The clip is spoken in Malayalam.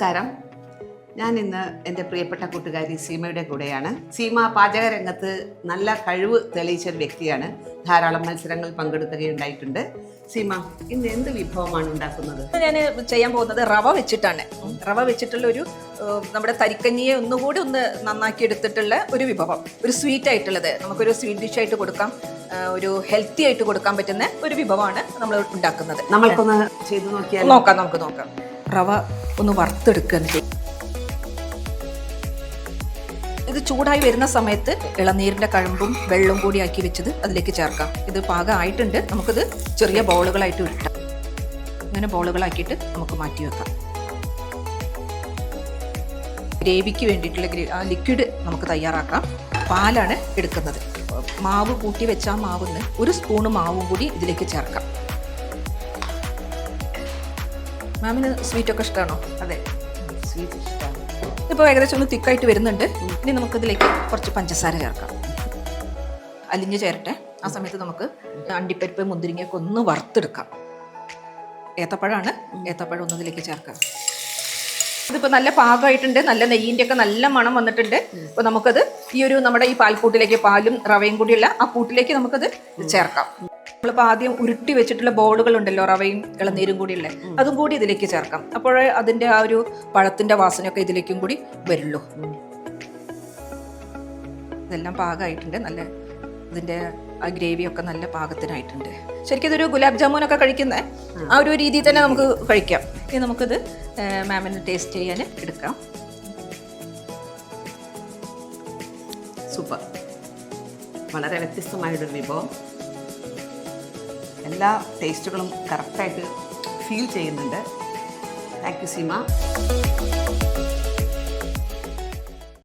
നമസ്കാരം. ഞാൻ ഇന്ന് എൻ്റെ പ്രിയപ്പെട്ട കൂട്ടുകാരി സീമയുടെ കൂടെയാണ്. സീമ പാചക രംഗത്ത് നല്ല കഴിവ് തെളിയിച്ചൊരു വ്യക്തിയാണ്. ധാരാളം മത്സരങ്ങൾ പങ്കെടുക്കുകയുണ്ടായിട്ടുണ്ട്. സീമ, ഇന്ന് എന്ത് വിഭവമാണ് ഉണ്ടാക്കുന്നത്? ഞാൻ ചെയ്യാൻ പോകുന്നത് റവ വെച്ചിട്ടാണ്. റവ വെച്ചിട്ടുള്ള ഒരു നമ്മുടെ തരിക്കഞ്ഞിയെ ഒന്നുകൂടി നന്നാക്കി എടുത്തിട്ടുള്ള ഒരു വിഭവം, ഒരു സ്വീറ്റ് ആയിട്ടുള്ളത്, നമുക്കൊരു സ്വീറ്റ് ഡിഷ് ആയിട്ട് കൊടുക്കാം, ഒരു ഹെൽത്തി ആയിട്ട് കൊടുക്കാൻ പറ്റുന്ന ഒരു വിഭവമാണ് നമ്മൾ ഉണ്ടാക്കുന്നത്. നമ്മൾക്കൊന്ന് ചെയ്ത് നോക്കാം. നമുക്ക് നോക്കാം. റവ ഒന്ന് വറുത്തെടുക്കുക. ഇത് ചൂടായി വരുന്ന സമയത്ത് ഇളനീരിൻ്റെ കഴമ്പും വെള്ളവും കൂടി ആക്കി വെച്ചത് അതിലേക്ക് ചേർക്കാം. ഇത് പാകമായിട്ടുണ്ട്. നമുക്കിത് ചെറിയ ബോളുകളായിട്ട് ഉരുട്ടാം. ഇങ്ങനെ ബോളുകളാക്കിയിട്ട് നമുക്ക് മാറ്റി വെക്കാം. ഗ്രേവിക്ക് വേണ്ടിയിട്ടുള്ള ലിക്വിഡ് നമുക്ക് തയ്യാറാക്കാം. പാലാണ് എടുക്കുന്നത്. മാവ് കൂട്ടി വെച്ച ആ മാവിന് ഒരു സ്പൂണ് മാവും കൂടി ഇതിലേക്ക് ചേർക്കാം. മാമിന് സ്വീറ്റൊക്കെ ഇഷ്ടമാണോ? അതെ, സ്വീറ്റ് ഇഷ്ടമാണ്. ഇപ്പോൾ ഏകദേശം ഒന്ന് തിക്കായിട്ട് വരുന്നുണ്ട്. ഇനി നമുക്കിതിലേക്ക് കുറച്ച് പഞ്ചസാര ചേർക്കാം. അലിഞ്ഞ് ചേരട്ടെ. ആ സമയത്ത് നമുക്ക് അണ്ടിപ്പരിപ്പ് മുന്തിരിങ്ങയൊക്കെ ഒന്ന് വറുത്തെടുക്കാം. ഏത്തപ്പഴമാണ്. ഏത്തപ്പഴം ഒന്നതിലേക്ക് ചേർക്കാം. ഇതിപ്പോൾ നല്ല പാകമായിട്ടുണ്ട്. നല്ല നെയ്യിൻ്റെ ഒക്കെ നല്ല മണം വന്നിട്ടുണ്ട്. അപ്പോൾ നമുക്കത് ഈ ഒരു നമ്മുടെ ഈ പാൽക്കൂട്ടിലേക്ക്, പാലും റവയും കൂടിയുള്ള ആ കൂട്ടിലേക്ക് നമുക്കത് ചേർക്കാം. നമ്മളിപ്പോൾ ആദ്യം ഉരുട്ടി വെച്ചിട്ടുള്ള ബോളുകൾ ഉണ്ടല്ലോ, റവയും ഇളനീരും കൂടിയുള്ള, അതും കൂടി ഇതിലേക്ക് ചേർക്കാം. അപ്പോഴേ അതിൻ്റെ ആ ഒരു പഴത്തിൻ്റെ വാസനയൊക്കെ ഇതിലേക്കും കൂടി വരുള്ളൂ. ഇതെല്ലാം പാകമായിട്ടുണ്ട്. നല്ല ഇതിൻ്റെ ആ ഗ്രേവിയൊക്കെ നല്ല പാകത്തിനായിട്ടുണ്ട്. ശരിക്കും ഇതൊരു ഗുലാബ് ജാമുനൊക്കെ കഴിക്കുന്ന ആ ഒരു രീതിയിൽ തന്നെ നമുക്ക് കഴിക്കാം. ഇനി നമുക്കിത് മാമിന് ടേസ്റ്റ് ചെയ്യാൻ എടുക്കാം. സൂപ്പർ. വളരെ വ്യത്യസ്തമായിട്ടൊരു വിഭവം. എല്ലാ ടേസ്റ്റുകളും കറക്റ്റായിട്ട് ഫീൽ ചെയ്യുന്നുണ്ട്. Thank you Seema.